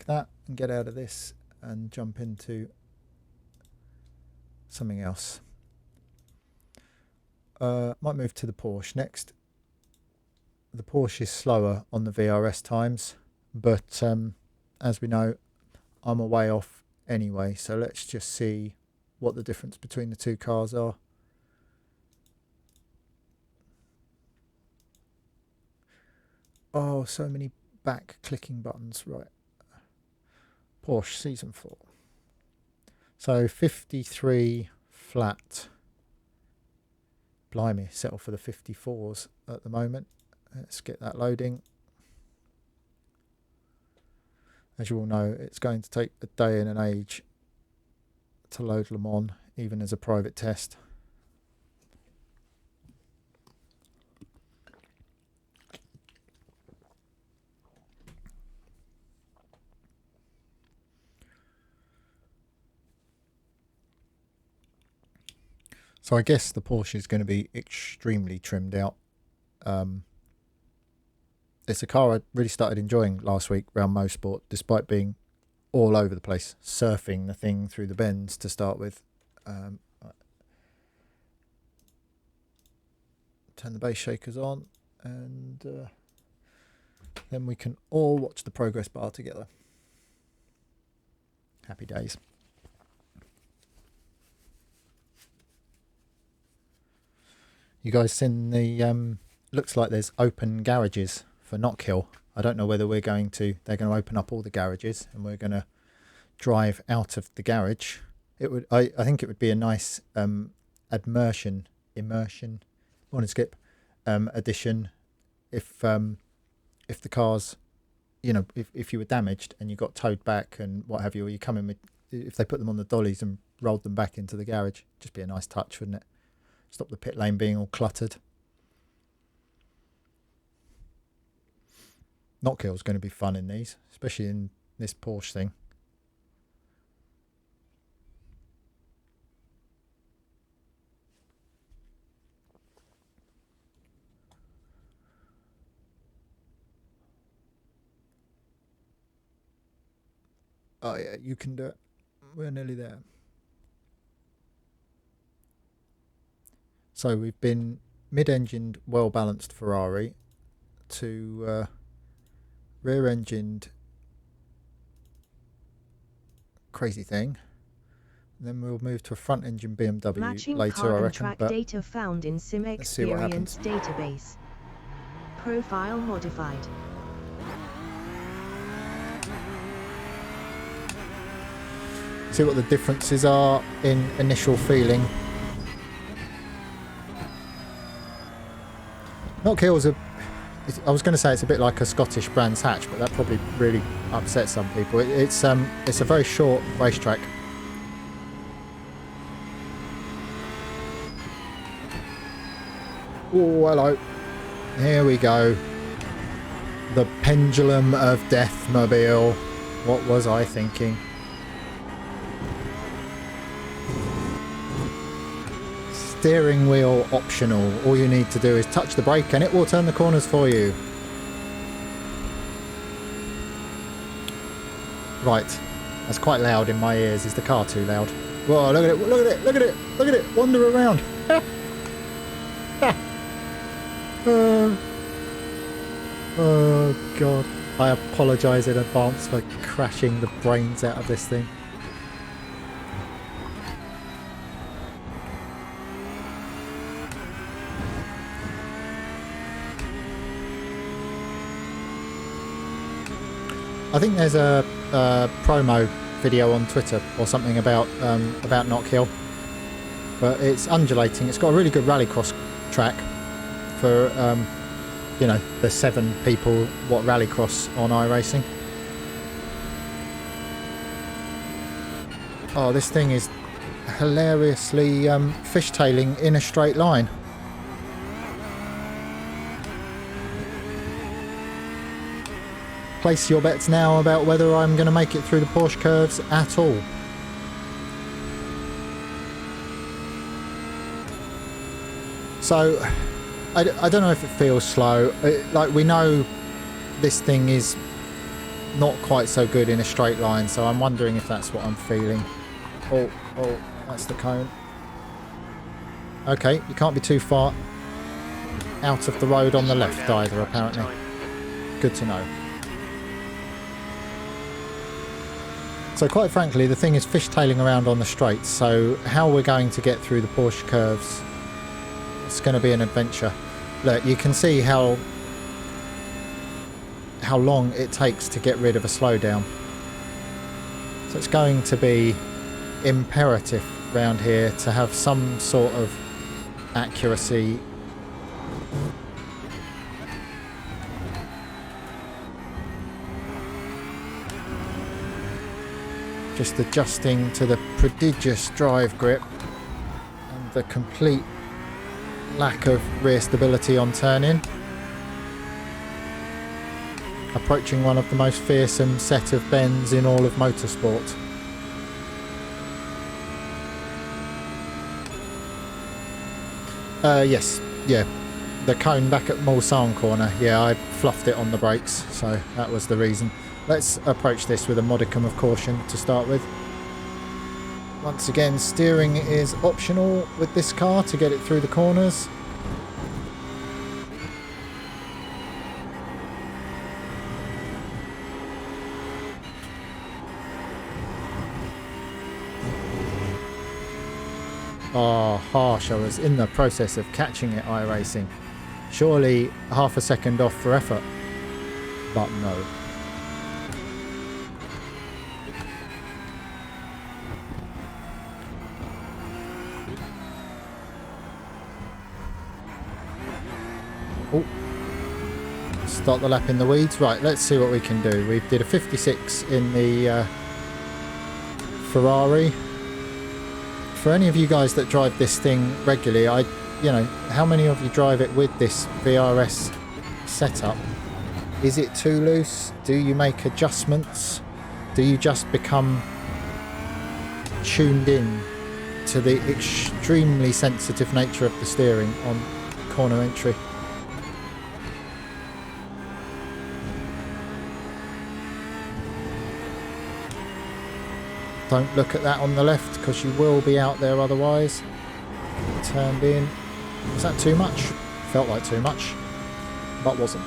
park that and get out of this and jump into something else. Might move to the Porsche next. The Porsche is slower on the VRS times, but as we know, I'm a way off anyway, so let's just see what the difference between the two cars are. Oh, so many back clicking buttons. Right. Porsche Season 4. So 53 flat. Blimey, settle for the 54s at the moment. Let's get that loading. As you all know, it's going to take a day and an age to load LeMans, even as a private test. So I guess the Porsche is going to be extremely trimmed out. It's a car I really started enjoying last week round Motorsport, despite being all over the place, surfing the thing through the bends to start with. Turn the base shakers on, and then we can all watch the progress bar together. Happy days. You guys seen the looks like there's open garages for Knockhill. I don't know whether they're going to open up all the garages and we're going to drive out of the garage. I think it would be a nice immersion morning skip addition if the cars, you know, if you were damaged and you got towed back and what have you, or you come in with, if they put them on the dollies and rolled them back into the garage, just be a nice touch, wouldn't it? Stop the pit lane being all cluttered. Knockhill is going to be fun in these, especially in this Porsche thing. Oh yeah, you can do it. We're nearly there. So we've been mid-engined, well-balanced Ferrari to rear-engined crazy thing. And then we'll move to a front-engine BMW Matching later, car I and reckon. track But data found in Sim Experience database. Profile modified. see what the differences are in initial feeling. Knockhill's I was going to say it's a bit like a Scottish Brands Hatch, but that probably really upsets some people. It's a very short racetrack. Oh, hello. Here we go. The pendulum of Deathmobile. What was I thinking? Steering wheel optional. All you need to do is touch the brake and it will turn the corners for you. Right. That's quite loud in my ears. Is the car too loud? Whoa, look at it, look at it, look at it, look at it. Wander around. Oh God. I apologise in advance for crashing the brains out of this thing. I think there's a promo video on Twitter or something about Knockhill, but it's undulating. It's got a really good rallycross track for you know, the 7 people what rallycross on iRacing. Oh, this thing is hilariously fishtailing in a straight line. Place your bets now about whether I'm going to make it through the Porsche Curves at all. So, I don't know if it feels slow. Like, we know this thing is not quite so good in a straight line, so I'm wondering if that's what I'm feeling. Oh, that's the cone. Okay, you can't be too far out of the road on the left either, apparently. Good to know. So quite frankly, the thing is fishtailing around on the straights, so how we're going to get through the Porsche curves, it's going to be an adventure. Look, you can see how long it takes to get rid of a slowdown. So it's going to be imperative around here to have some sort of accuracy. Just adjusting to the prodigious drive grip and the complete lack of rear stability on turn-in. Approaching one of the most fearsome set of bends in all of motorsport. Yes, yeah. The cone back at Mulsanne Corner. Yeah, I fluffed it on the brakes, so that was the reason. Let's approach this with a modicum of caution to start with. Once again, steering is optional with this car to get it through the corners. Oh, harsh. I was in the process of catching it, iRacing. Surely half a second off for effort. But no. Oh. Start the lap in the weeds. Right, let's see what we can do. We did a 56 in the Ferrari. For any of you guys that drive this thing regularly, you know, how many of you drive it with this VRS setup? Is it too loose? Do you make adjustments? Do you just become tuned in to the extremely sensitive nature of the steering on corner entry? Don't look at that on the left because you will be out there otherwise. Turned in. Was that too much? Felt like too much, but wasn't.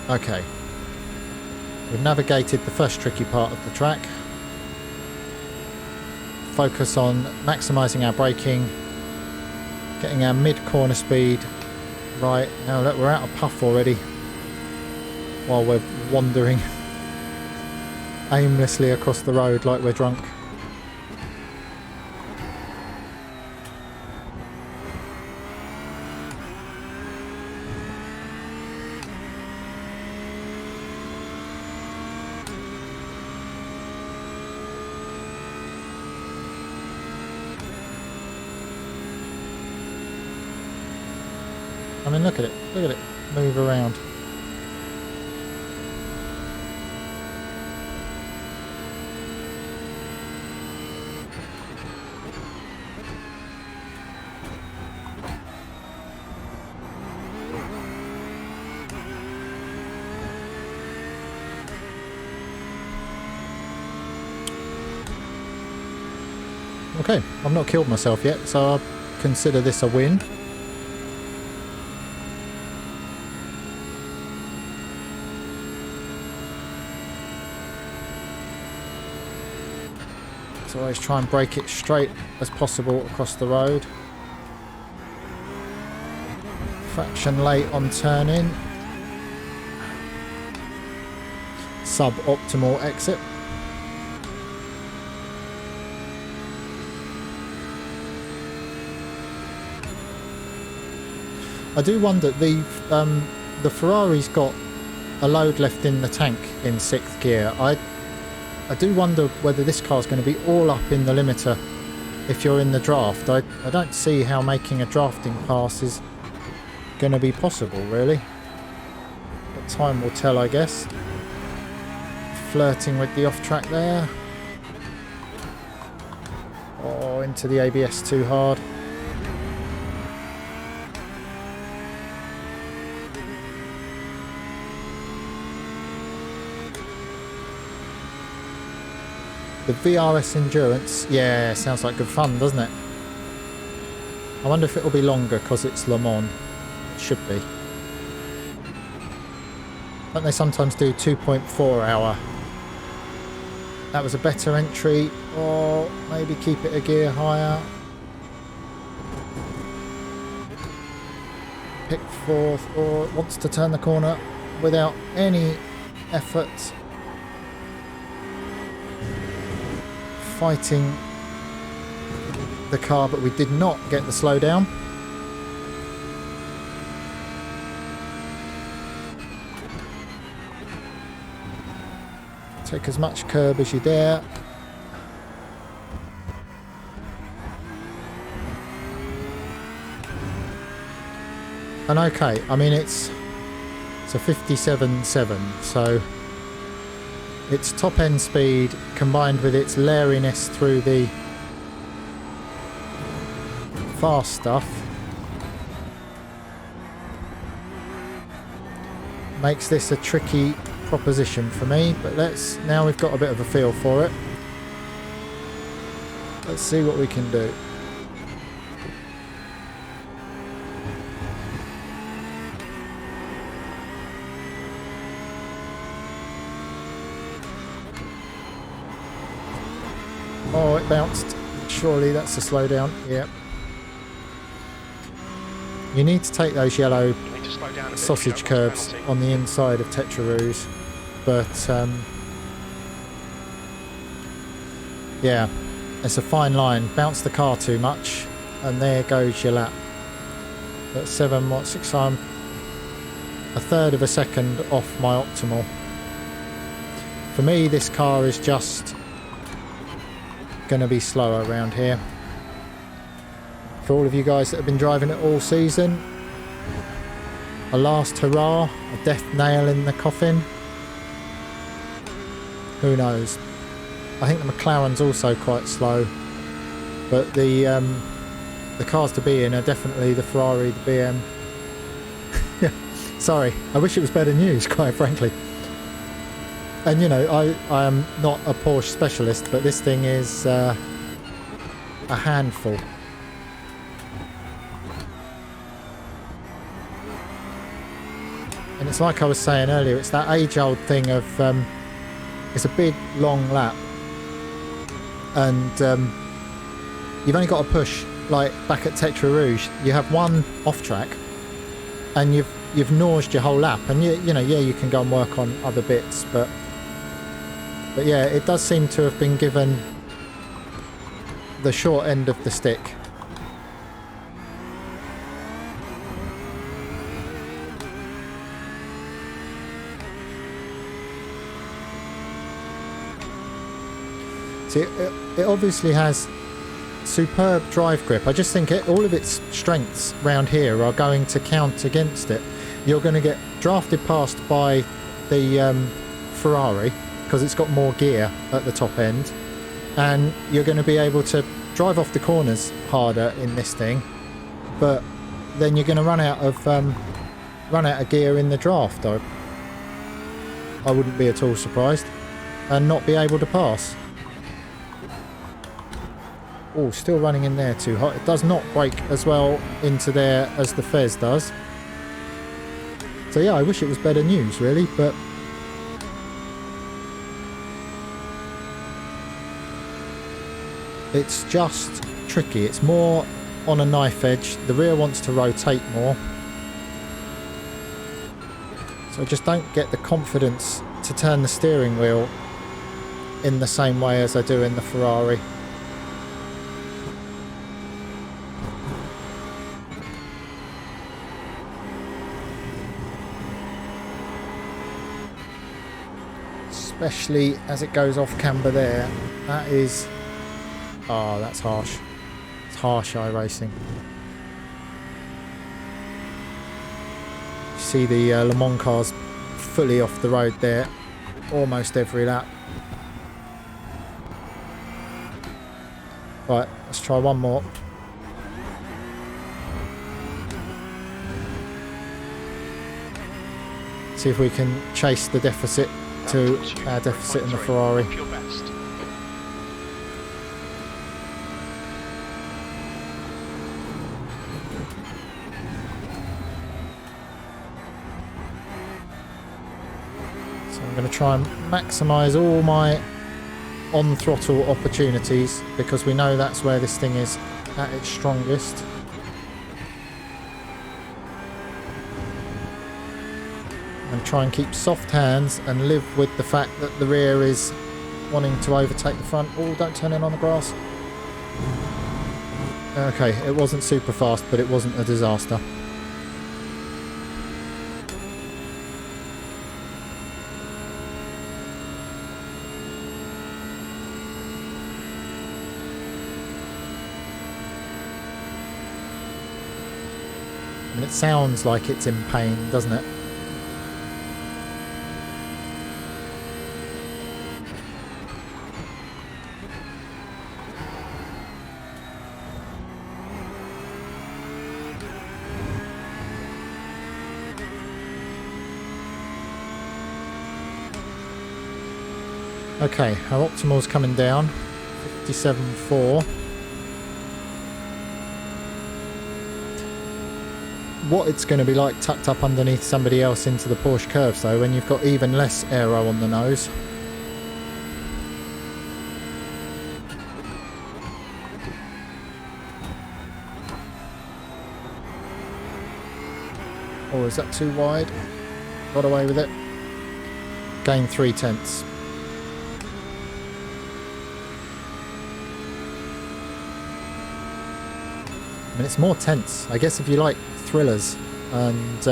Okay. We've navigated the first tricky part of the track. Focus on maximising our braking, getting our mid-corner speed right. Now look, we're out of puff already while we're wandering aimlessly across the road like we're drunk. I mean, look at it move around. Okay, I've not killed myself yet, so I consider this a win. So always try and brake it straight as possible across the road. Fraction late on turn-in. Sub-optimal exit. I do wonder, the Ferrari's got a load left in the tank in 6th gear. I do wonder whether this car's going to be all up in the limiter if you're in the draft. I don't see how making a drafting pass is going to be possible, really. But time will tell, I guess. Flirting with the off-track there. Oh, into the ABS too hard. The VRS Endurance. Yeah, sounds like good fun, doesn't it? I wonder if it'll be longer because it's Le Mans. It should be. Don't they sometimes do 2.4 hour? That was a better entry, or maybe keep it a gear higher. Pick fourth, or wants to turn the corner without any effort. Fighting the car, but we did not get the slowdown. Take as much curb as you dare. And okay, I mean it's a 57.7, so its top end speed combined with its lariness through the fast stuff makes this a tricky proposition for me, but now we've got a bit of a feel for it. Let's see what we can do. Oh, it bounced. Surely that's a slowdown. Yep. You need to take those yellow sausage curves on the inside of Tetra Rouge, but yeah, it's a fine line. Bounce the car too much, and there goes your lap. That's 7.6. I'm a third of a second off my optimal. For me, this car is just going to be slower around here. For all of you guys that have been driving it all season, a last hurrah, a death nail in the coffin. Who knows? I think the McLaren's also quite slow, but the cars to be in are definitely the Ferrari, the BM. Sorry, I wish it was better news, quite frankly. And you know, I am not a Porsche specialist, but this thing is a handful. And it's like I was saying earlier, it's that age-old thing of it's a big, long lap, and you've only got to push. Like back at Tetra Rouge, you have one off track, and you've naused your whole lap. And you know, yeah, you can go and work on other bits, but yeah, it does seem to have been given the short end of the stick. See, it obviously has superb drive grip. I just think all of its strengths round here are going to count against it. You're going to get drafted past by the Ferrari because it's got more gear at the top end, and you're going to be able to drive off the corners harder in this thing, but then you're going to run out of gear in the draft. I wouldn't be at all surprised, and not be able to pass. Oh, still running in there too hot. It does not brake as well into there as the Fez does. So yeah, I wish it was better news really, but it's just tricky. It's more on a knife edge. The rear wants to rotate more. So I just don't get the confidence to turn the steering wheel in the same way as I do in the Ferrari. Especially as it goes off camber there. That is... oh, that's harsh. It's harsh iRacing. You see the Le Mans cars fully off the road there. Almost every lap. Right, let's try one more. See if we can chase the deficit to our deficit in the Ferrari. So I'm going to try and maximise all my on-throttle opportunities, because we know that's where this thing is at its strongest. And try and keep soft hands and live with the fact that the rear is wanting to overtake the front. Oh, don't turn in on the grass. Okay, it wasn't super fast, but it wasn't a disaster. And it sounds like it's in pain, doesn't it? Okay, our optimal's coming down, 57.4. What it's going to be like tucked up underneath somebody else into the Porsche Curves though, when you've got even less aero on the nose. Or is that too wide? Got away with it. Gain 3/10. And it's more tense. I guess if you like thrillers and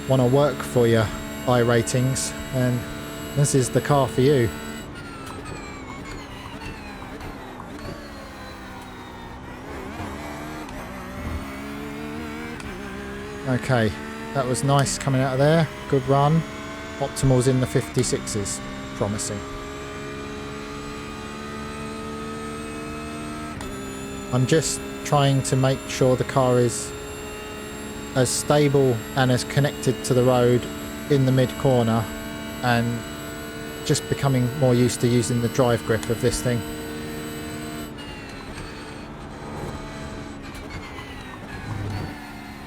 want to work for your iRatings, then this is the car for you. Okay, that was nice coming out of there. Good run. Optimal's in the 56s. Promising. I'm just trying to make sure the car is as stable and as connected to the road in the mid corner, and just becoming more used to using the drive grip of this thing.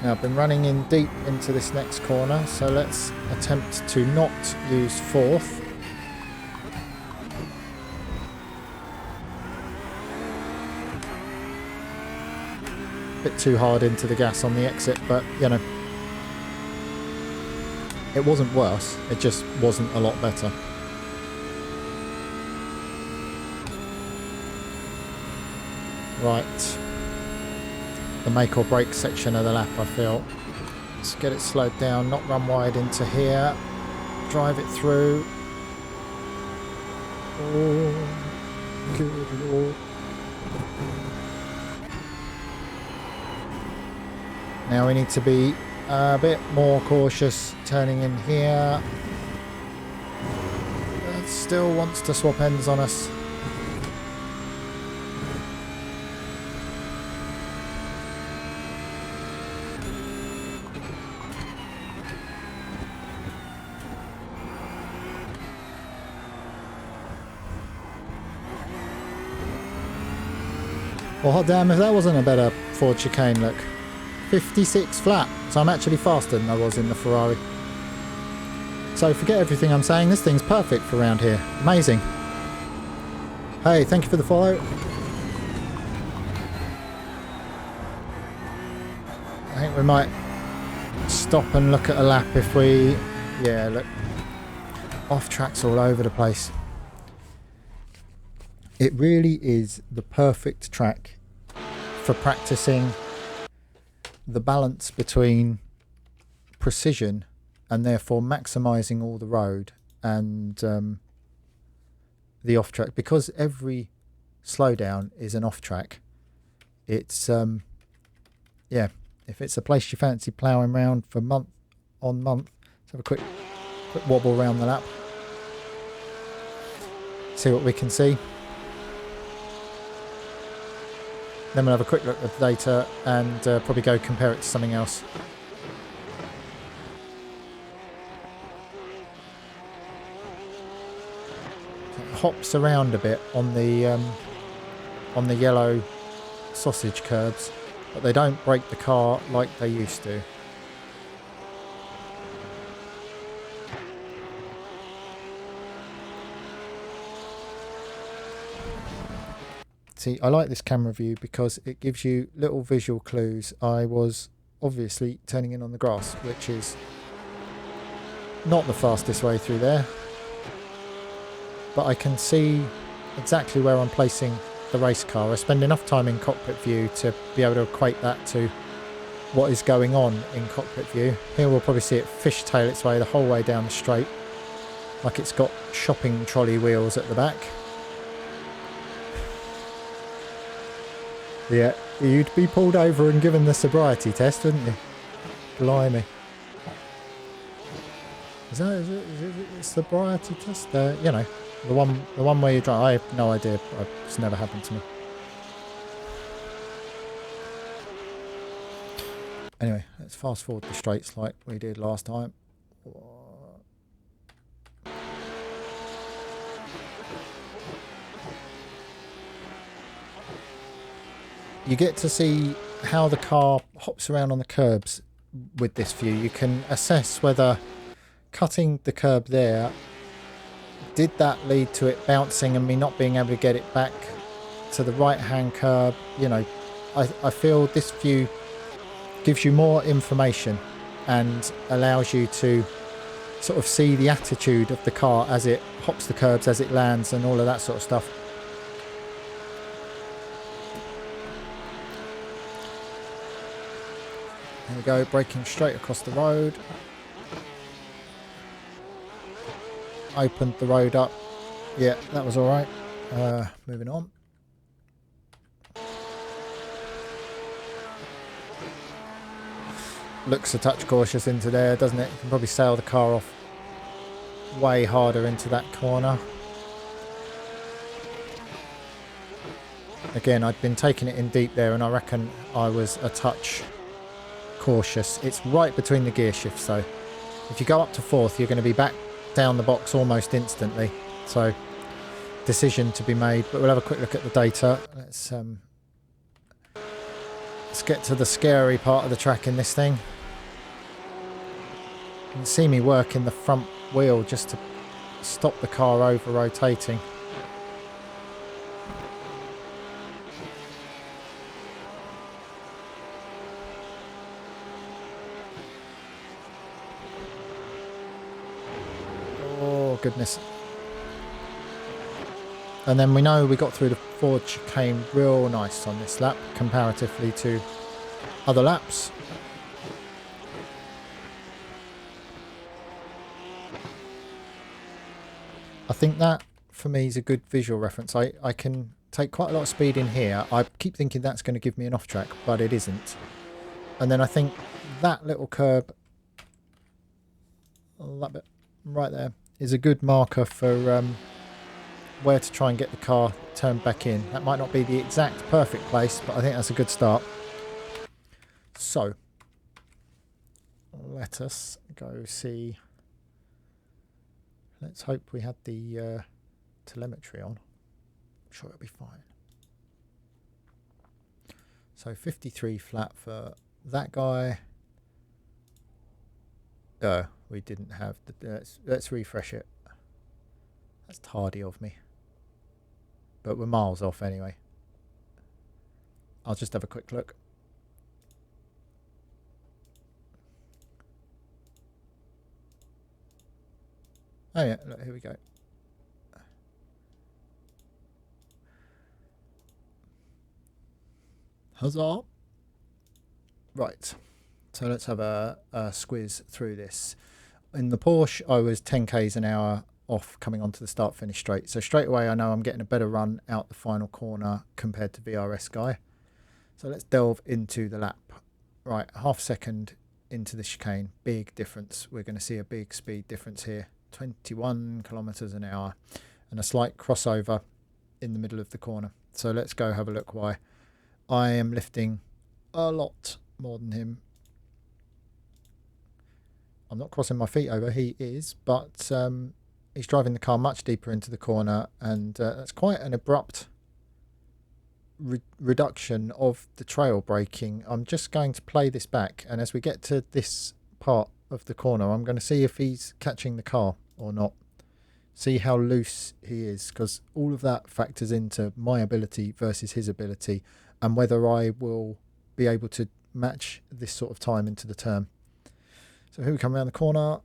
Now I've been running in deep into this next corner, so let's attempt to not use fourth. Bit too hard into the gas on the exit, but you know, it wasn't worse, it just wasn't a lot better. Right, the make or break section of the lap, I feel. Let's get it slowed down, not run wide into here, drive it through. Oh, good Lord. Now we need to be a bit more cautious turning in here. It still wants to swap ends on us. Well, hot damn if that wasn't a better Ford chicane, look. 56 flat, so I'm actually faster than I was in the Ferrari. So forget everything I'm saying, this thing's perfect for around here. Amazing. Hey, thank you for the follow. I think we might stop and look at a lap if we... Yeah, look. Off tracks all over the place. It really is the perfect track for practicing the balance between precision and therefore maximizing all the road and the off track, because every slowdown is an off track. It's yeah, if it's a place you fancy ploughing around for month on month, let's have a quick wobble around the lap, see what we can see. Then we'll have a quick look at the data and probably go compare it to something else. It hops around a bit on the yellow sausage curbs, but they don't break the car like they used to. See, I like this camera view because it gives you little visual clues. I was obviously turning in on the grass, which is not the fastest way through there, but I can see exactly where I'm placing the race car. I spend enough time in cockpit view to be able to equate that to what is going on in cockpit view. Here we'll probably see it fishtail its way the whole way down the straight, like it's got shopping trolley wheels at the back. Yeah, you'd be pulled over and given the sobriety test, wouldn't you? Blimey. Is it a sobriety test? You know, the one where you drive. I have no idea. It's never happened to me. Anyway, let's fast forward the straights like we did last time. You get to see how the car hops around on the curbs with this view. You can assess whether cutting the curb there, did that lead to it bouncing and me not being able to get it back to the right hand curb. You know, I feel this view gives you more information and allows you to sort of see the attitude of the car as it hops the curbs, as it lands, and all of that sort of stuff. There we go, braking straight across the road. Opened the road up. Yeah, that was alright. Moving on. Looks a touch cautious into there, doesn't it? You can probably sail the car off way harder into that corner. Again, I'd been taking it in deep there, and I reckon I was a touch cautious. It's right between the gear shifts, though. If you go up to fourth, you're going to be back down the box almost instantly. So, decision to be made. But we'll have a quick look at the data. Let's get to the scary part of the track in this thing. You can see me working the front wheel just to stop the car over rotating. Oh goodness. And then we know we got through the Ford chicane real nice on this lap comparatively to other laps. I think that for me is a good visual reference. I can take quite a lot of speed in here. I keep thinking that's going to give me an off track, but it isn't. And then I think that little curb, that bit right there, is a good marker for where to try and get the car turned back in. That might not be the exact perfect place, but I think that's a good start. So, let us go see. Let's hope we had the telemetry on. I'm sure it'll be fine. So 53 flat for that guy. We didn't have the. Let's refresh it. That's tardy of me. But we're miles off anyway. I'll just have a quick look. Oh yeah, look, here we go. Huzzah! Right, so let's have a squiz through this. In the Porsche, I was 10 k's an hour off coming onto the start-finish straight. So straight away, I know I'm getting a better run out the final corner compared to VRS guy. So let's delve into the lap. Right, half second into the chicane. Big difference. We're going to see a big speed difference here. 21 kilometers an hour and a slight crossover in the middle of the corner. So let's go have a look why. I am lifting a lot more than him. I'm not crossing my feet over, he is, but he's driving the car much deeper into the corner, and that's quite an abrupt reduction of the trail braking. I'm just going to play this back, and as we get to this part of the corner, I'm going to see if he's catching the car or not. See how loose he is, because all of that factors into my ability versus his ability, and whether I will be able to match this sort of time into the turn. So here we come around the corner.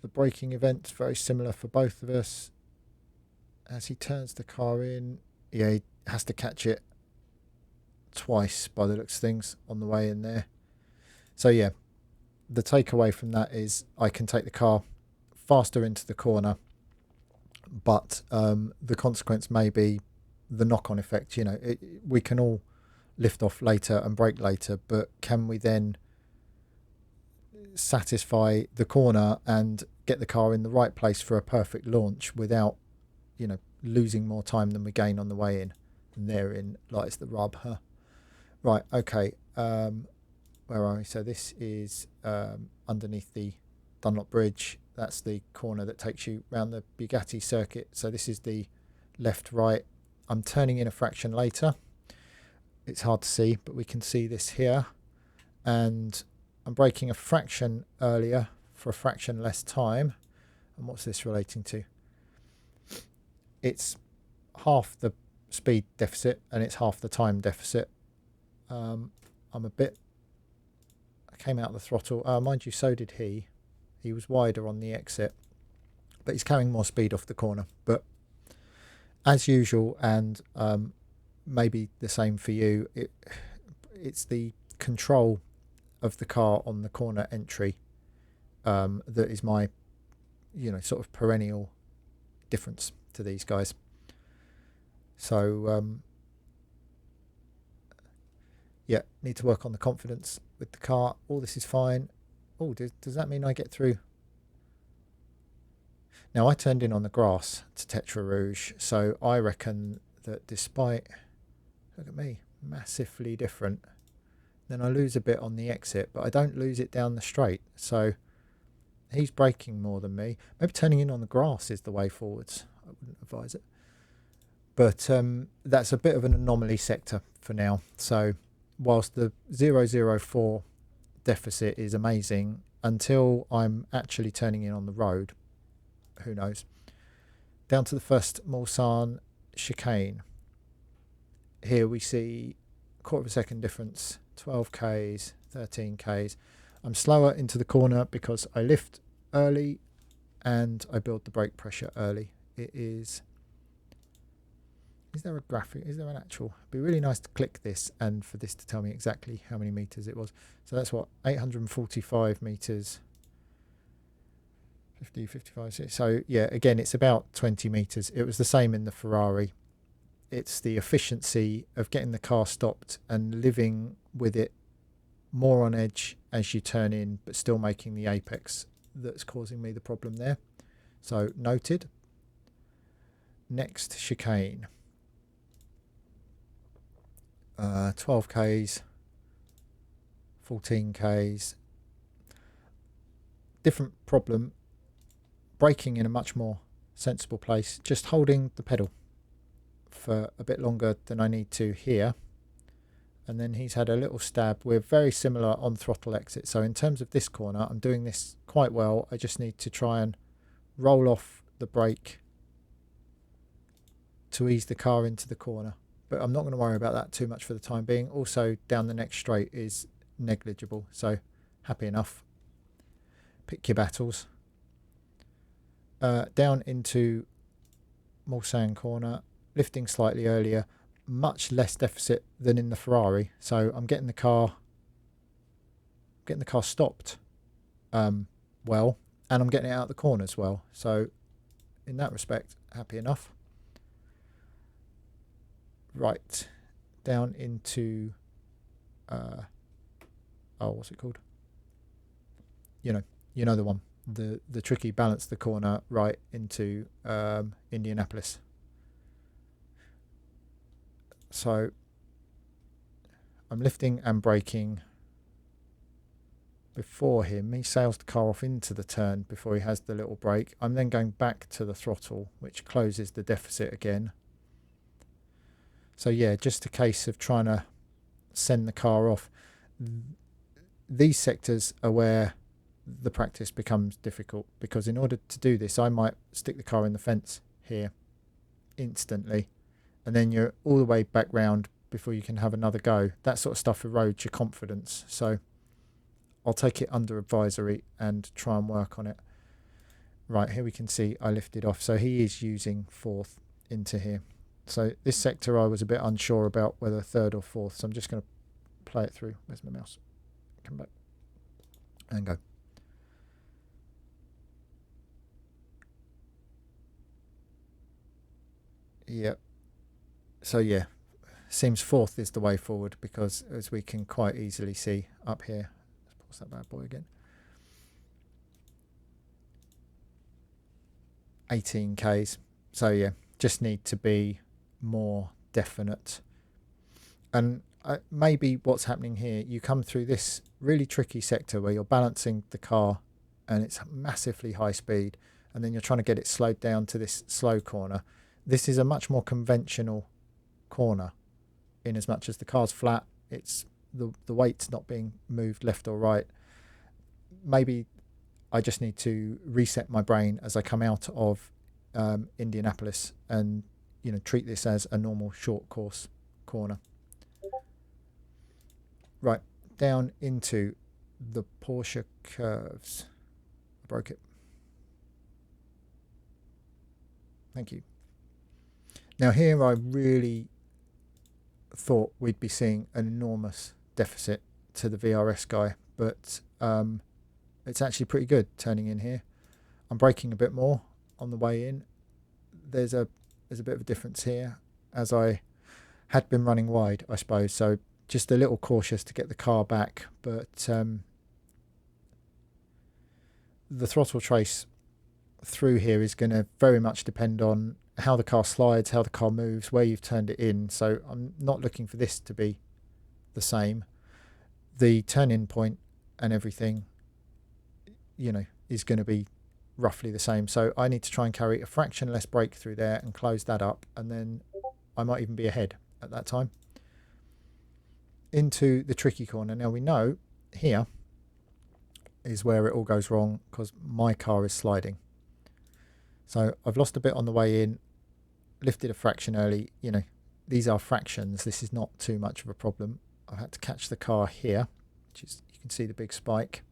The braking event's very similar for both of us. As he turns the car in, yeah, he has to catch it twice by the looks of things on the way in there. So yeah, the takeaway from that is I can take the car faster into the corner, but the consequence may be the knock-on effect. You know, we can all lift off later and brake later, but can we then satisfy the corner and get the car in the right place for a perfect launch without, you know, losing more time than we gain on the way in? And therein lies the rub, huh? Right, okay. Where are we? So this is underneath the Dunlop Bridge. That's the corner that takes you around the Bugatti circuit. So this is the left, right. I'm turning in a fraction later. It's hard to see, but we can see this here. And I'm braking a fraction earlier for a fraction less time. And what's this relating to? It's half the speed deficit and it's half the time deficit. I'm a bit... I came out of the throttle. Mind you, so did he. He was wider on the exit, but he's carrying more speed off the corner. But as usual, and maybe the same for you, it's the control of the car on the corner entry that is my, you know, sort of perennial difference to these guys. So yeah, need to work on the confidence with the car. All this is fine. Oh, does that mean I get through? Now, I turned in on the grass to Tetra Rouge, so I reckon that despite, look at me, massively different, then I lose a bit on the exit, but I don't lose it down the straight. So he's braking more than me. Maybe turning in on the grass is the way forwards. I wouldn't advise it. But that's a bit of an anomaly sector for now. So whilst the 004 deficit is amazing, until I'm actually turning in on the road, who knows. Down to the first Mulsanne chicane. Here we see quarter of a second difference, 12 k's, 13 k's. I'm slower into the corner because I lift early and I build the brake pressure early. It is there a graphic? Is there an actual? It'd be really nice to click this and for this to tell me exactly how many meters it was. So that's what, 845 meters. 50, 55. So yeah, again, it's about 20 meters. It was the same in the Ferrari. It's the efficiency of getting the car stopped and living with it more on edge as you turn in, but still making the apex that's causing me the problem there. So noted. Next chicane. 12 k's, 14 k's. Different problem. Braking in a much more sensible place. Just holding the pedal for a bit longer than I need to here. And then he's had a little stab. We're very similar on throttle exit. So in terms of this corner, I'm doing this quite well. I just need to try and roll off the brake to ease the car into the corner. But I'm not going to worry about that too much for the time being. Also, down the next straight is negligible. So happy enough. Pick your battles. Down into Mulsanne Corner, lifting slightly earlier, much less deficit than in the Ferrari. So I'm getting the car stopped well, and I'm getting it out the corners well. So in that respect, happy enough. Right, down into what's it called? You know the one. The tricky balance the corner right into Indianapolis. So I'm lifting and braking before him. He sails the car off into the turn before he has the little brake. I'm then going back to the throttle, which closes the deficit again. So yeah, just a case of trying to send the car off. These sectors are where the practice becomes difficult, because in order to do this I might stick the car in the fence here instantly, and then you're all the way back round before you can have another go. That sort of stuff erodes your confidence, so I'll take it under advisory and try and work on it. Right, here we can see I lifted off, so he is using fourth into here. So this sector I was a bit unsure about whether third or fourth, so I'm just going to play it through. Where's my mouse? Come back and go. Yep. So yeah, seems fourth is the way forward, because as we can quite easily see up here, let's pause that bad boy again. 18 Ks. So yeah, just need to be more definite. And maybe what's happening here, you come through this really tricky sector where you're balancing the car and it's massively high speed, and then you're trying to get it slowed down to this slow corner. This is a much more conventional corner, in as much as the car's flat, it's the weight's not being moved left or right. Maybe I just need to reset my brain as I come out of Indianapolis and, you know, treat this as a normal short course corner. Right, down into the Porsche Curves. I broke it. Thank you. Now here I really thought we'd be seeing an enormous deficit to the VRS guy, but it's actually pretty good turning in here. I'm braking a bit more on the way in. There's a bit of a difference here, as I had been running wide, I suppose, so just a little cautious to get the car back, but the throttle trace through here is going to very much depend on how the car slides, how the car moves, where you've turned it in. So I'm not looking for this to be the same. The turn-in point and everything, you know, is going to be roughly the same. So I need to try and carry a fraction less brake through there and close that up, and then I might even be ahead at that time. Into the tricky corner. Now we know here is where it all goes wrong, because my car is sliding. So I've lost a bit on the way in, lifted a fraction early. You know, these are fractions. This is not too much of a problem. I had to catch the car here, which is, you can see the big spike.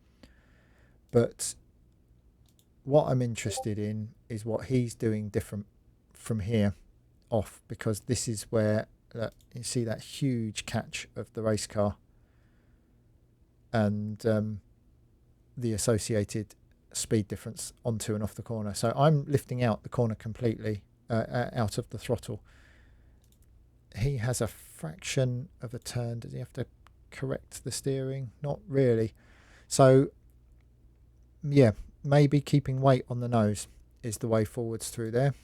But what I'm interested in is what he's doing different from here off, because this is where you see that huge catch of the race car and the associated speed difference onto and off the corner. So I'm lifting out the corner completely, out of the throttle. He has a fraction of a turn. Does he have to correct the steering? Not really. So yeah, maybe keeping weight on the nose is the way forwards through there.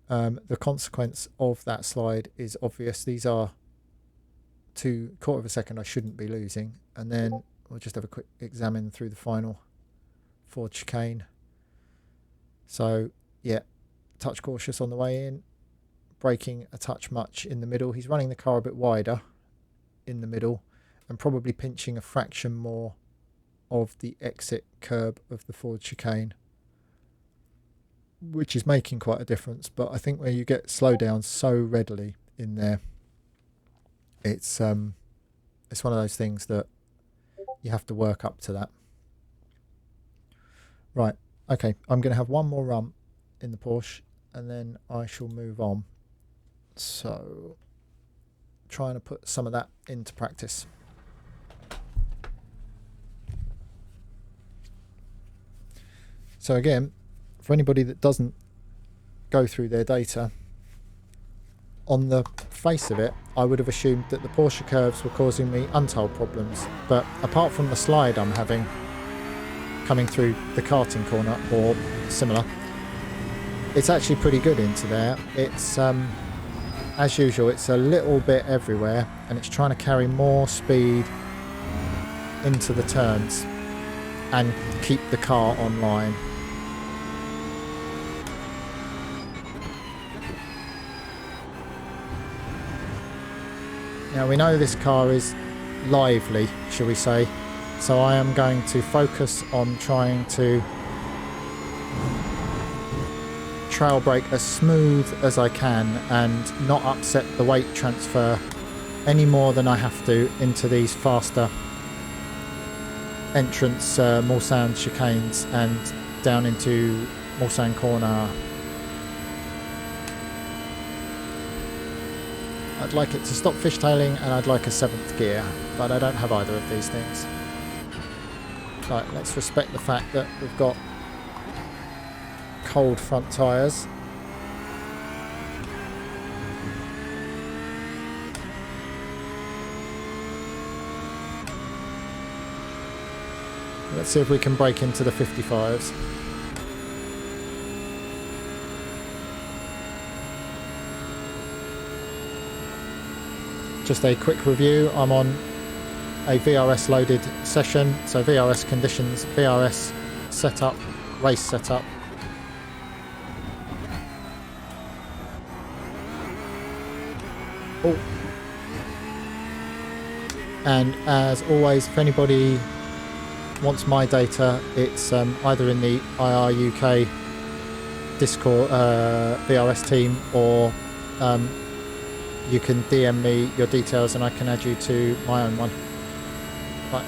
The consequence of that slide is obvious. These are 2/4 of a second I shouldn't be losing, and then we'll just have a quick examine through the final Ford chicane. So yeah, touch cautious on the way in, braking a touch much in the middle. He's running the car a bit wider in the middle and probably pinching a fraction more of the exit curb of the Ford chicane, which is making quite a difference. But I think where you get slowdowns so readily in there, it's one of those things that you have to work up to that. Right, okay, I'm going to have one more run in the Porsche and then I shall move on. So trying to put some of that into practice. So again, for anybody that doesn't go through their data, on the face of it, I would have assumed that the Porsche Curves were causing me untold problems. But apart from the slide I'm having coming through the karting corner or similar, it's actually pretty good into there. It's, as usual, it's a little bit everywhere and it's trying to carry more speed into the turns and keep the car online. Now we know this car is lively, shall we say, So I am going to focus on trying to trail brake as smooth as I can and not upset the weight transfer any more than I have to into these faster entrance Mulsanne chicanes and down into Mulsanne Corner. I'd like it to stop fishtailing and I'd like a 7th gear, but I don't have either of these things. Right, let's respect the fact that we've got cold front tyres. Let's see if we can break into the 55s. Just a quick review, I'm on a VRS loaded session, so VRS conditions, VRS setup, race setup. Oh. And as always, if anybody wants my data, it's either in the IR UK Discord VRS team, or you can DM me your details and I can add you to my own one. Right.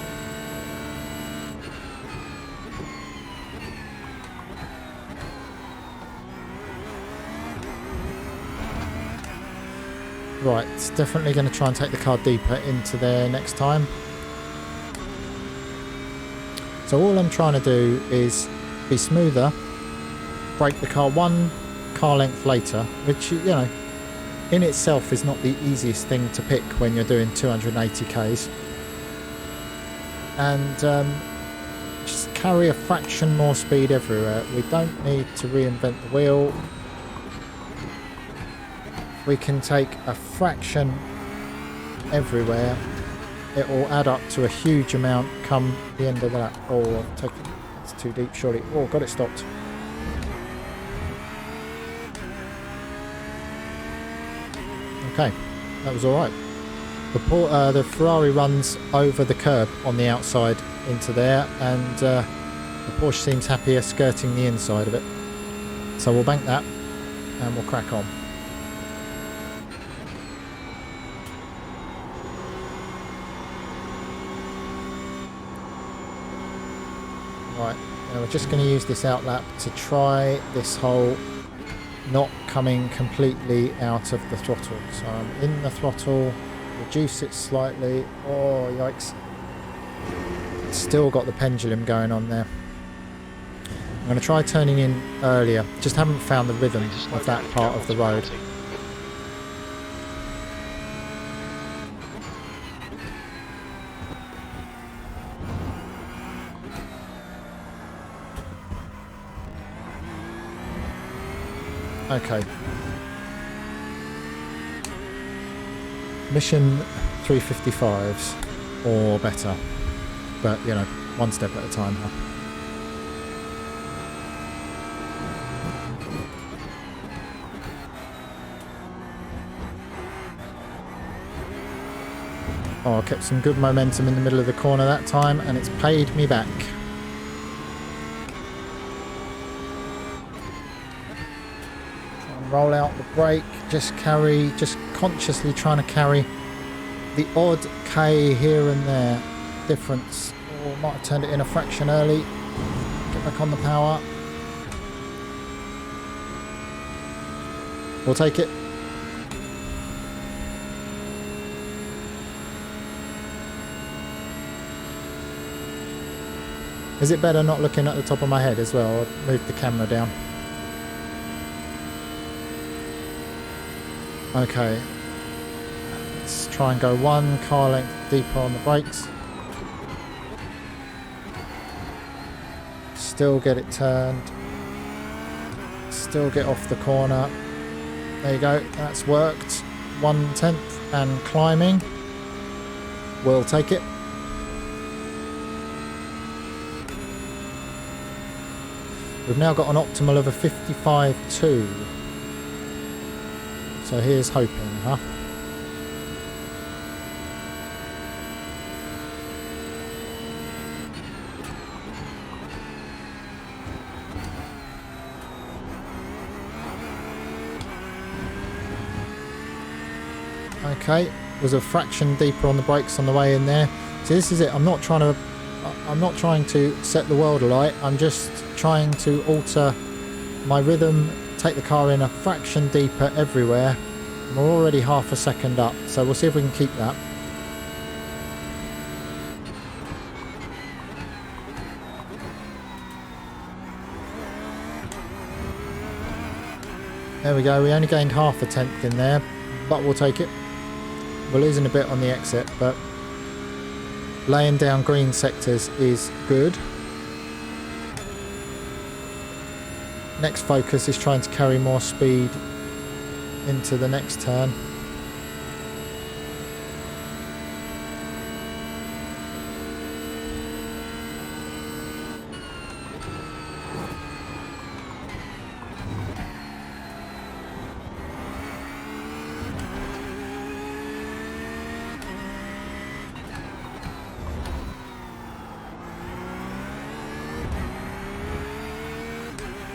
Right, it's definitely going to try and take the car deeper into there next time. So all I'm trying to do is be smoother, brake the car one car length later, which, you know, in itself is not the easiest thing to pick when you're doing 280 k's. And just carry a fraction more speed everywhere. We don't need to reinvent the wheel. We can take a fraction everywhere. It will add up to a huge amount come the end of that. Oh, it's too deep, surely. Oh, got it stopped. Okay, that was all right. The Ferrari runs over the curb on the outside into there, and the Porsche seems happier skirting the inside of it. So we'll bank that and we'll crack on. Right, now we're just going to use this outlap to try this whole not coming completely out of the throttle. So I'm in the throttle, reduce it slightly. Oh, yikes. Still got the pendulum going on there. I'm going to try turning in earlier. Just haven't found the rhythm of that part of the road. Okay. Mission 355s or better. But, you know, one step at a time. Huh? Oh, I kept some good momentum in the middle of the corner that time, and it's paid me back. Roll out the brake, just consciously trying to carry the odd K here and there difference. Or might have turned it in a fraction early. Get back on the power. We'll take it. Is it better not looking at the top of my head as well? I'll move the camera down. Okay, let's try and go one car length deeper on the brakes. Still get it turned. Still get off the corner. There you go, that's worked. 1/10 and climbing. We'll take it. We've now got an optimal of a 55.2. So here's hoping, huh? Okay, was a fraction deeper on the brakes on the way in there. So this is it. I'm not trying to set the world alight. I'm just trying to alter my rhythm, take the car in a fraction deeper everywhere. We're already half a second up, so we'll see if we can keep that. There we go, we only gained half a tenth in there, but we'll take it. We're losing a bit on the exit, but laying down green sectors is good. Next focus is trying to carry more speed into the next turn.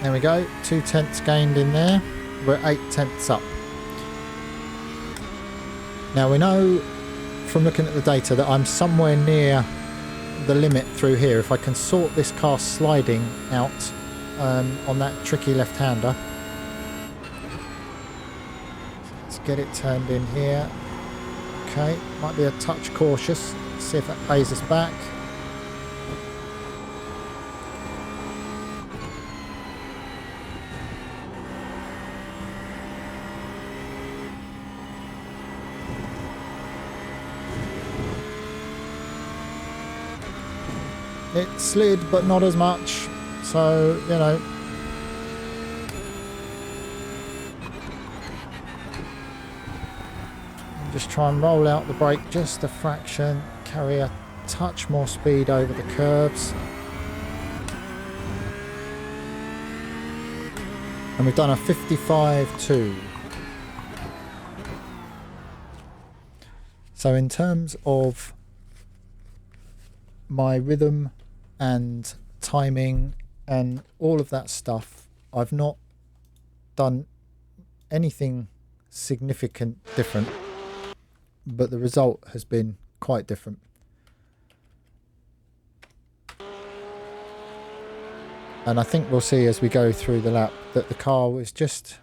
There we go, 2 tenths gained in there. We're 8 tenths up. Now we know from looking at the data that I'm somewhere near the limit through here. If I can sort this car sliding out on that tricky left-hander. Let's get it turned in here. Okay, might be a touch cautious. Let's see if that pays us back. It slid, but not as much, so, you know. Just try and roll out the brake just a fraction, carry a touch more speed over the curves. And we've done a 55.2. So in terms of my rhythm and timing and all of that stuff, I've not done anything significant different, but the result has been quite different. And I think we'll see as we go through the lap that the car was just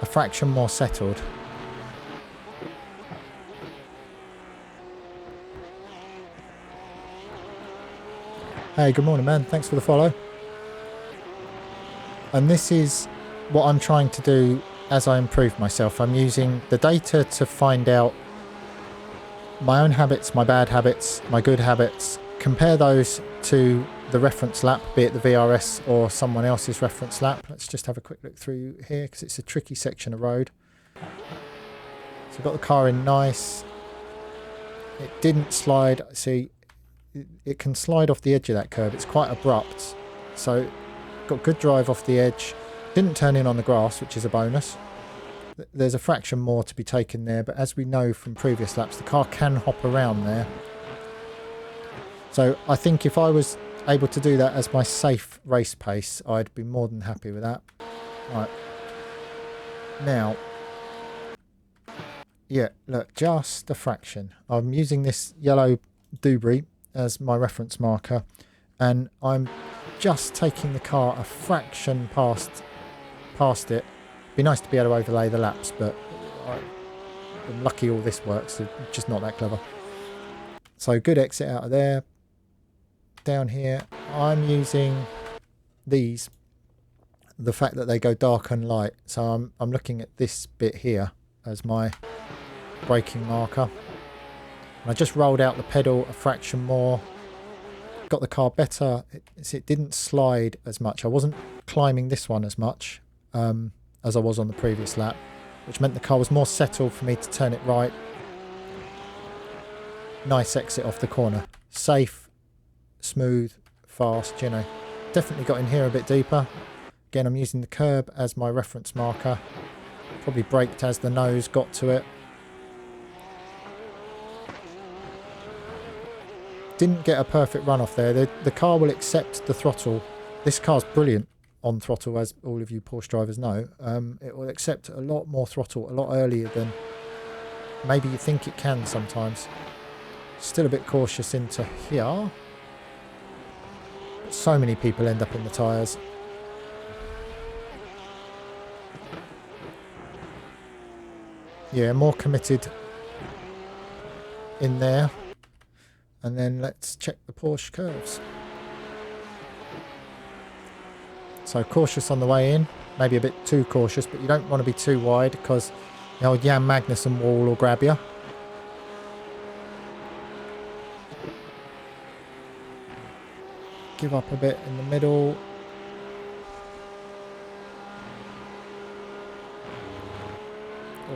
a fraction more settled. Hey, good morning, man. Thanks for the follow. And this is what I'm trying to do as I improve myself. I'm using the data to find out my own habits, my bad habits, my good habits, compare those to the reference lap, be it the VRS or someone else's reference lap. Let's just have a quick look through here because it's a tricky section of road. So I've got the car in nice. It didn't slide. See, it can slide off the edge of that curve. It's quite abrupt, so got good drive off the edge. Didn't turn in on the grass, which is a bonus. There's a fraction more to be taken there, but as we know from previous laps, the car can hop around there. So I think if I was able to do that as my safe race pace, I'd be more than happy with that. Right. Now, yeah, look, just a fraction. I'm using this yellow Dubry as my reference marker, and I'm just taking the car a fraction past it. Be nice to be able to overlay the laps, but I'm lucky all this works. It's just not that clever. So good exit out of there. Down here, I'm using these, the fact that they go dark and light. So I'm looking at this bit here as my braking marker. And I just rolled out the pedal a fraction more, got the car better. It didn't slide as much. I wasn't climbing this one as much as I was on the previous lap, which meant the car was more settled for me to turn it right. Nice exit off the corner. Safe, smooth, fast, you know. Definitely got in here a bit deeper. Again, I'm using the curb as my reference marker. Probably braked as the nose got to it. Didn't get a perfect run off there. The car will accept the throttle. This car's brilliant on throttle, as all of you Porsche drivers know. It will accept a lot more throttle a lot earlier than maybe you think it can sometimes. Still a bit cautious into here. But so many people end up in the tyres. Yeah, more committed in there. And then let's check the Porsche Curves. So cautious on the way in. Maybe a bit too cautious, but you don't want to be too wide because the old Jan Magnussen wall will grab you. Give up a bit in the middle.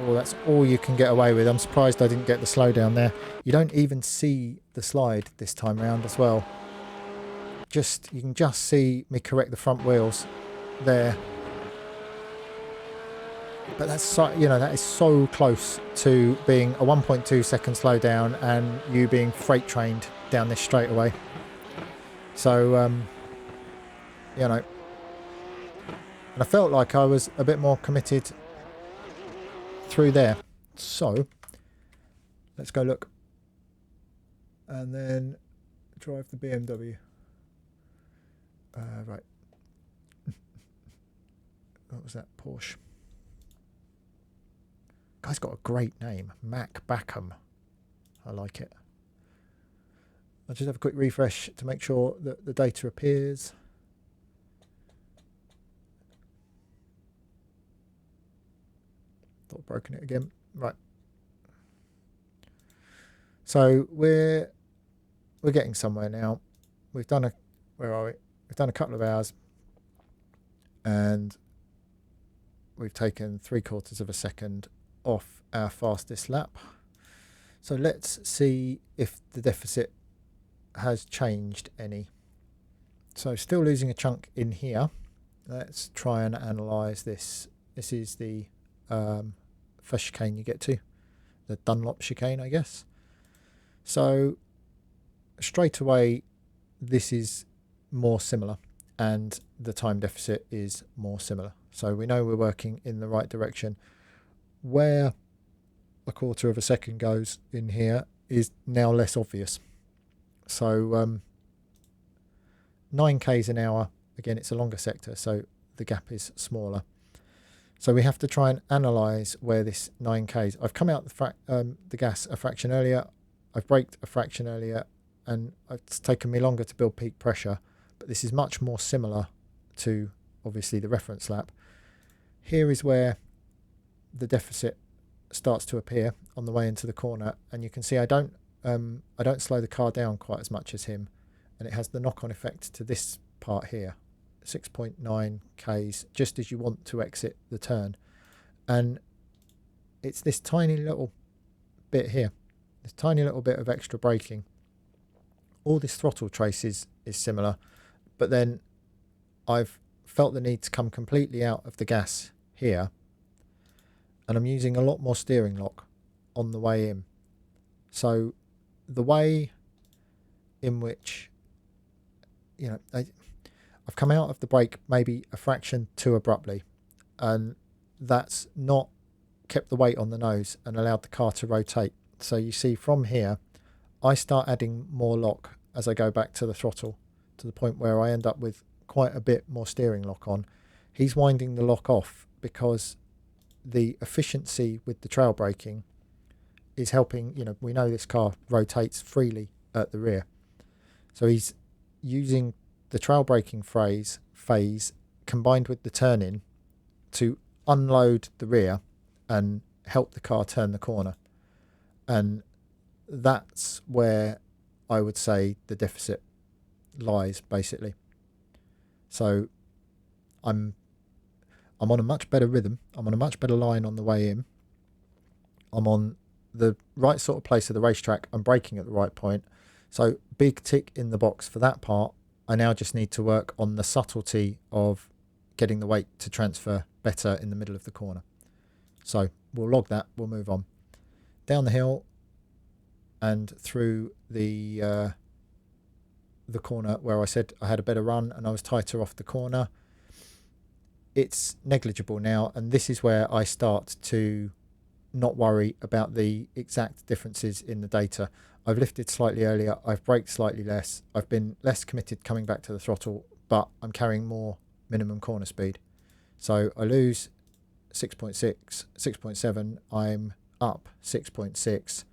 Oh, that's all you can get away with. I'm surprised I didn't get the slowdown there. You don't even see the slide this time round as well. You can just see me correct the front wheels there. But that's so, that is so close to being a 1.2 second slowdown and you being freight trained down this straightaway. So, and I felt like I was a bit more committed through there. So, let's go look. And then drive the BMW. Right. What was that? Porsche. Guy's got a great name. Mac Backham. I like it. I'll just have a quick refresh to make sure that the data appears. Thought I'd broken it again. Right. So we're getting somewhere now. We've done where are we? We've done a couple of hours and we've taken 3/4 of a second off our fastest lap. So let's see if the deficit has changed any. So still losing a chunk in here. Let's try and analyse this. This is the first chicane you get to, the Dunlop chicane, I guess. So straight away this is more similar and the time deficit is more similar. So we know we're working in the right direction. Where a 1/4 of a second goes in here is now less obvious. So 9 k's an hour, again it's a longer sector so the gap is smaller. So we have to try and analyse where this 9 k's. I've come out the gas a fraction earlier, I've braked a fraction earlier, and it's taken me longer to build peak pressure, but this is much more similar to obviously the reference lap. Here is where the deficit starts to appear on the way into the corner, and you can see I don't slow the car down quite as much as him, and it has the knock-on effect to this part here, 6.9 k's, just as you want to exit the turn. And it's this tiny little bit here, this tiny little bit of extra braking. All this throttle trace is similar, but then I've felt the need to come completely out of the gas here, and I'm using a lot more steering lock on the way in. So the way in which, I've come out of the brake maybe a fraction too abruptly, and that's not kept the weight on the nose and allowed the car to rotate. So you see from here, I start adding more lock as I go back to the throttle, to the point where I end up with quite a bit more steering lock on. He's winding the lock off because the efficiency with the trail braking is helping. We know this car rotates freely at the rear, so he's using the trail braking phase combined with the turn-in to unload the rear and help the car turn the corner. And that's where I would say the deficit lies, basically. So I'm on a much better rhythm. I'm on a much better line on the way in. I'm on the right sort of place of the racetrack. I'm braking at the right point. So big tick in the box for that part. I now just need to work on the subtlety of getting the weight to transfer better in the middle of the corner. So we'll log that. We'll move on. Down the hill and through the corner where I said I had a better run and I was tighter off the corner. It's negligible now, and this is where I start to not worry about the exact differences in the data. I've lifted slightly earlier, I've braked slightly less, I've been less committed coming back to the throttle, but I'm carrying more minimum corner speed. So I lose 6.6, 6.7, I'm up 6.6.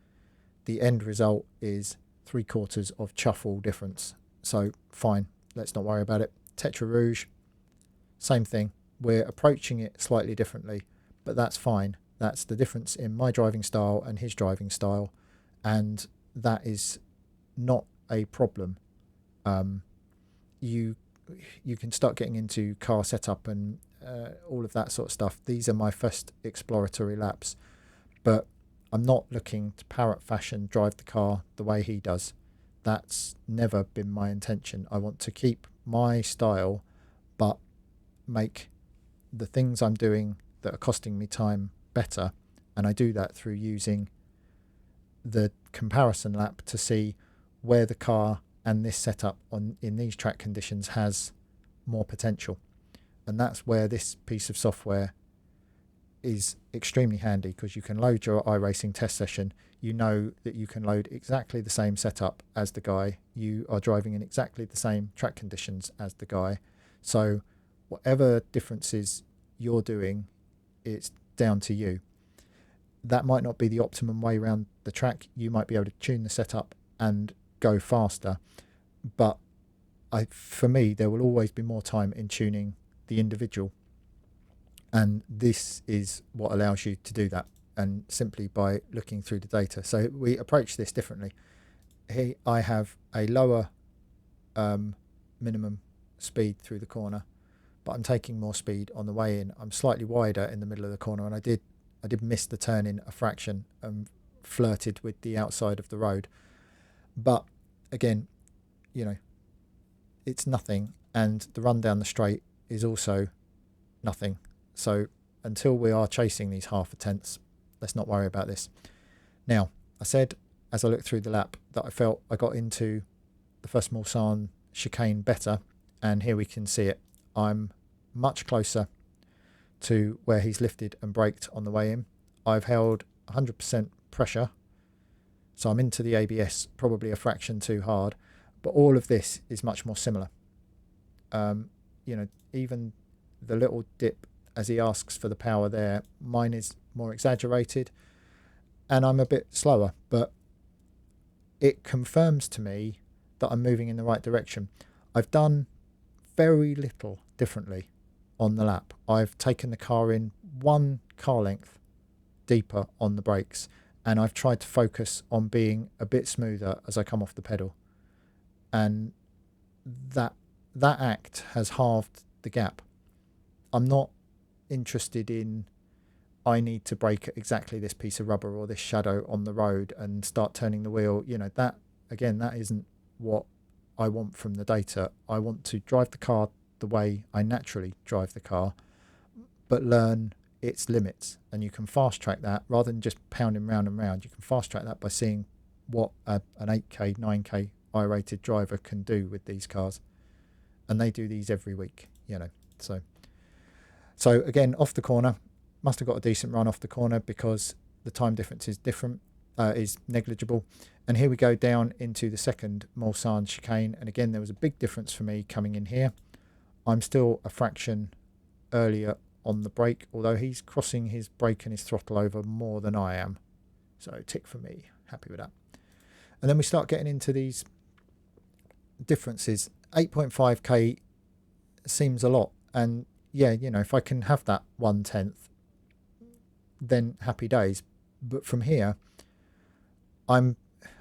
The end result is 3/4 of chuffle difference. So fine, let's not worry about it. Tetra Rouge, same thing. We're approaching it slightly differently, but that's fine. That's the difference in my driving style and his driving style, and that is not a problem. You can start getting into car setup and all of that sort of stuff. These are my first exploratory laps, but I'm not looking to parrot fashion drive the car the way he does. That's never been my intention. I want to keep my style, but make the things I'm doing that are costing me time better, and I do that through using the comparison lap to see where the car and this setup in these track conditions has more potential. And that's where this piece of software is extremely handy, because you can load your iRacing test session. You know that you can load exactly the same setup as the guy. You are driving in exactly the same track conditions as the guy. So whatever differences you're doing, it's down to you. That might not be the optimum way around the track. You might be able to tune the setup and go faster. But for me, there will always be more time in tuning the individual. And this is what allows you to do that, and simply by looking through the data. So we approach this differently. Here I have a lower minimum speed through the corner, but I'm taking more speed on the way in. I'm slightly wider in the middle of the corner, and I did miss the turn in a fraction and flirted with the outside of the road. But again, it's nothing, and the run down the straight is also nothing. So until we are chasing these half a tenths, let's not worry about this. Now, I said as I looked through the lap that I felt I got into the first Mulsanne chicane better, and here we can see it. I'm much closer to where he's lifted and braked on the way in. I've held 100% pressure, so I'm into the ABS probably a fraction too hard, but all of this is much more similar. Even the little dip as he asks for the power there, mine is more exaggerated and I'm a bit slower, but it confirms to me that I'm moving in the right direction. I've done very little differently on the lap. I've taken the car in one car length deeper on the brakes, and I've tried to focus on being a bit smoother as I come off the pedal, and that act has halved the gap. I'm not interested in I need to brake at exactly this piece of rubber or this shadow on the road and start turning the wheel. That isn't what I want from the data. I want to drive the car the way I naturally drive the car, but learn its limits. And you can fast track that rather than just pounding round and round. You can fast track that by seeing what an 8K, 9K I-rated driver can do with these cars. And they do these every week, So again, off the corner, must have got a decent run off the corner because the time difference is negligible. And here we go down into the second Mulsanne chicane. And again, there was a big difference for me coming in here. I'm still a fraction earlier on the brake, although he's crossing his brake and his throttle over more than I am. So tick for me, happy with that. And then we start getting into these differences. 8.5k seems a lot, and yeah, if I can have that 1/10, then happy days. But from here, I'm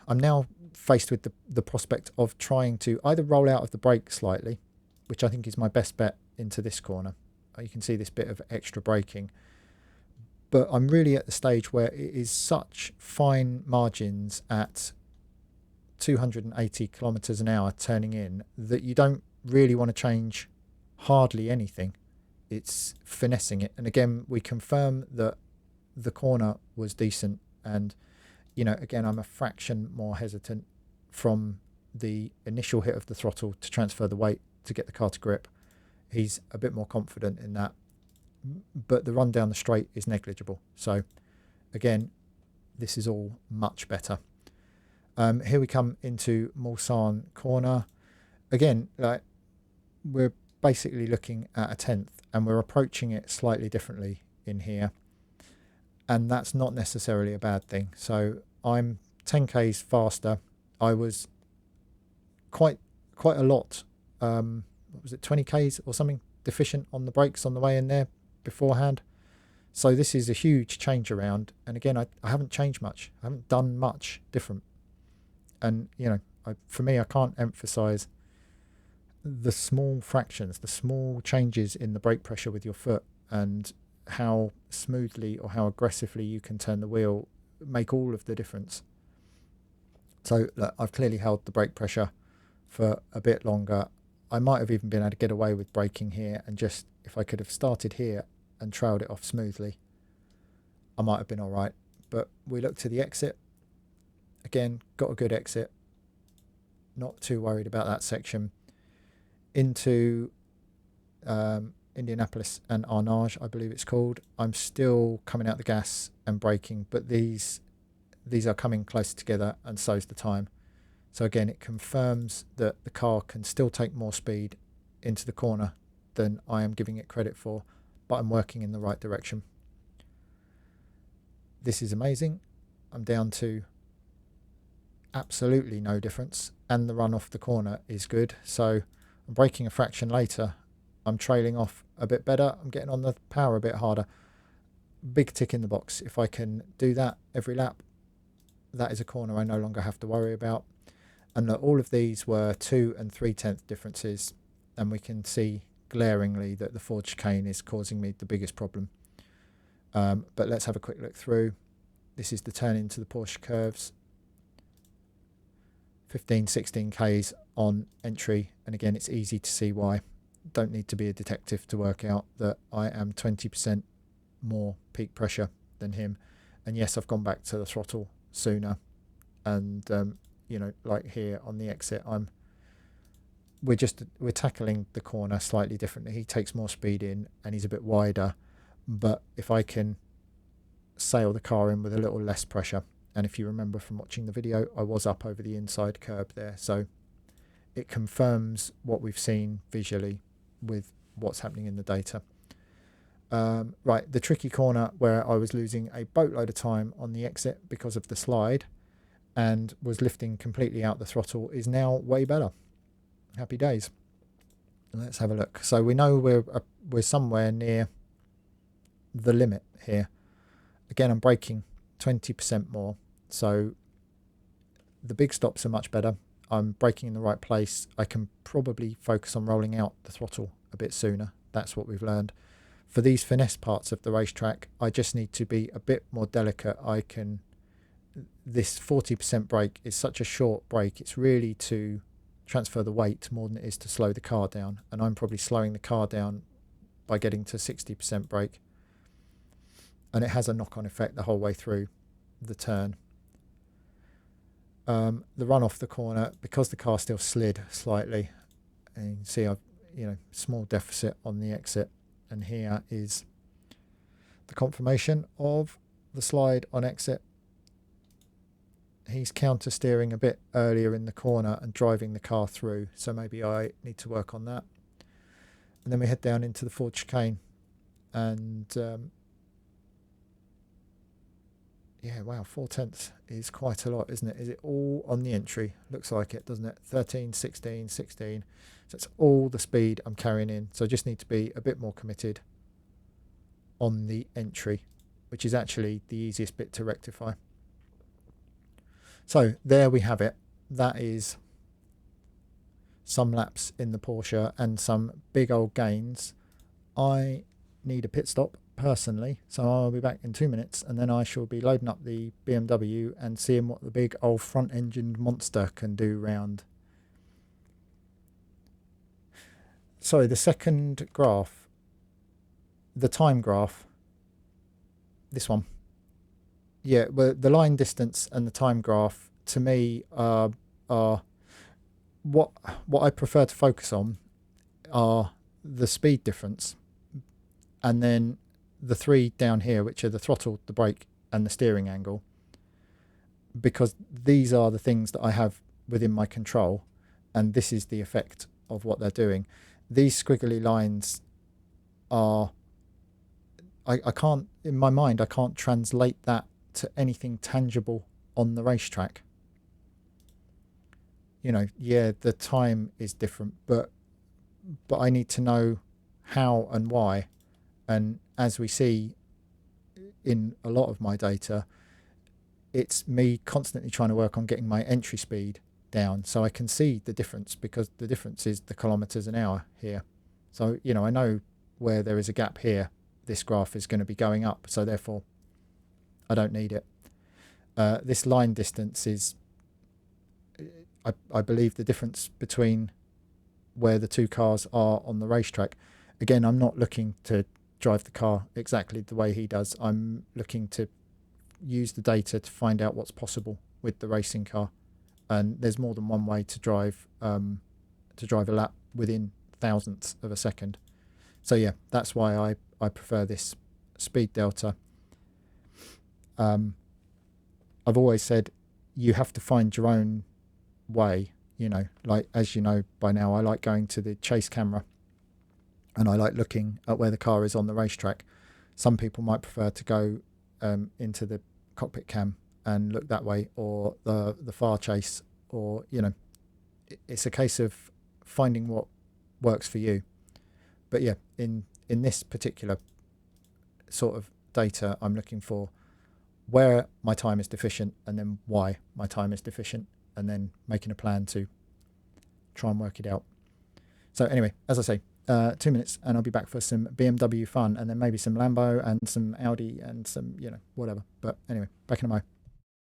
now faced with the prospect of trying to either roll out of the brake slightly, which I think is my best bet into this corner. You can see this bit of extra braking, but I'm really at the stage where it is such fine margins at 280 kilometers an hour turning in that you don't really want to change hardly anything. It's finessing it. And again, we confirm that the corner was decent, and again, I'm a fraction more hesitant from the initial hit of the throttle to transfer the weight to get the car to grip. He's a bit more confident in that, but the run down the straight is negligible. So again, this is all much better. Here we come into Mulsanne Corner. Again, like, we're basically looking at a 10th, and we're approaching it slightly differently in here, and that's not necessarily a bad thing. So I'm 10k's faster. I was quite a lot, what was it, 20k's or something deficient on the brakes on the way in there beforehand. So this is a huge change around, and again, I haven't changed much. I haven't done much different. And you know, for me, I can't emphasize the small fractions, the small changes in the brake pressure with your foot, and how smoothly or how aggressively you can turn the wheel make all of the difference. So look, I've clearly held the brake pressure for a bit longer. I might have even been able to get away with braking here, and just, if I could have started here and trailed it off smoothly, I might have been all right. But we look to the exit. Again, got a good exit. Not too worried about that section. Into Indianapolis and Arnage, I believe it's called. I'm still coming out the gas and braking, but these are coming closer together, and so's the time. So again, it confirms that the car can still take more speed into the corner than I am giving it credit for, but I'm working in the right direction. This is amazing. I'm down to absolutely no difference, and the run off the corner is good. So I'm braking a fraction later. I'm trailing off a bit better. I'm getting on the power a bit harder. Big tick in the box. If I can do that every lap, that is a corner I no longer have to worry about. And look, all of these were 2 and 3/10 differences, and we can see glaringly that the Ford chicane is causing me the biggest problem. But let's have a quick look through. This is the turn into the Porsche Curves. 15-16k's on entry, and again, it's easy to see why. Don't need to be a detective to work out that I am 20% more peak pressure than him. And yes, I've gone back to the throttle sooner, and you know, like here on the exit, we're tackling the corner slightly differently. He takes more speed in, and he's a bit wider, but if I can sail the car in with a little less pressure, and if you remember from watching the video, I was up over the inside curb there, so it confirms what we've seen visually with what's happening in the data. Right, the tricky corner where I was losing a boatload of time on the exit because of the slide and was lifting completely out the throttle is now way better. Happy days. Let's have a look. So we know we're somewhere near the limit here. Again, I'm braking 20% more, so the big stops are much better. I'm braking in the right place. I can probably focus on rolling out the throttle a bit sooner. That's what we've learned. For these finesse parts of the racetrack, I just need to be a bit more delicate. This 40% brake is such a short brake. It's really to transfer the weight more than it is to slow the car down. And I'm probably slowing the car down by getting to 60% brake. And it has a knock-on effect the whole way through the turn. The run off the corner, because the car still slid slightly, and you can see I've, small deficit on the exit, and here is the confirmation of the slide on exit. He's counter steering a bit earlier in the corner and driving the car through, so maybe I need to work on that. And then we head down into the Ford chicane, and yeah, wow, 4/10 is quite a lot, isn't it? Is it all on the entry? Looks like it, doesn't it? 13, 16, 16. So it's all the speed I'm carrying in. So I just need to be a bit more committed on the entry, which is actually the easiest bit to rectify. So there we have it. That is some laps in the Porsche and some big old gains. I need a pit stop personally, so I'll be back in 2 minutes, and then I shall be loading up the BMW and seeing what the big old front-engined monster can do round. Sorry, the second graph, the time graph, this one. Yeah, well, the line distance and the time graph to me are what I prefer to focus on are the speed difference, and then the three down here, which are the throttle, the brake, and the steering angle, because these are the things that I have within my control, and this is the effect of what they're doing. These squiggly lines are, I can't, in my mind, I can't translate that to anything tangible on the racetrack. You know, yeah, the time is different, but I need to know how and why. And as we see in a lot of my data, it's me constantly trying to work on getting my entry speed down so I can see the difference, because the difference is the kilometers an hour here. So, you know, I know where there is a gap here, this graph is going to be going up, so therefore I don't need it. This line distance is, I believe, the difference between where the two cars are on the racetrack. Again, I'm not looking to drive the car exactly the way he does. I'm looking to use the data to find out what's possible with the racing car, and there's more than one way to drive a lap within thousandths of a second. So yeah, that's why I prefer this speed delta. I've always said you have to find your own way, you know, like, as you know by now, I like going to the chase camera and I like looking at where the car is on the racetrack. Some people might prefer to go into the cockpit cam and look that way, or the far chase, or, you know, it's a case of finding what works for you. But yeah, in this particular sort of data, I'm looking for where my time is deficient and then why my time is deficient, and then making a plan to try and work it out. So anyway, as I say, 2 minutes and I'll be back for some BMW fun, and then maybe some Lambo and some Audi and some, you know, whatever. But anyway, back in a mo.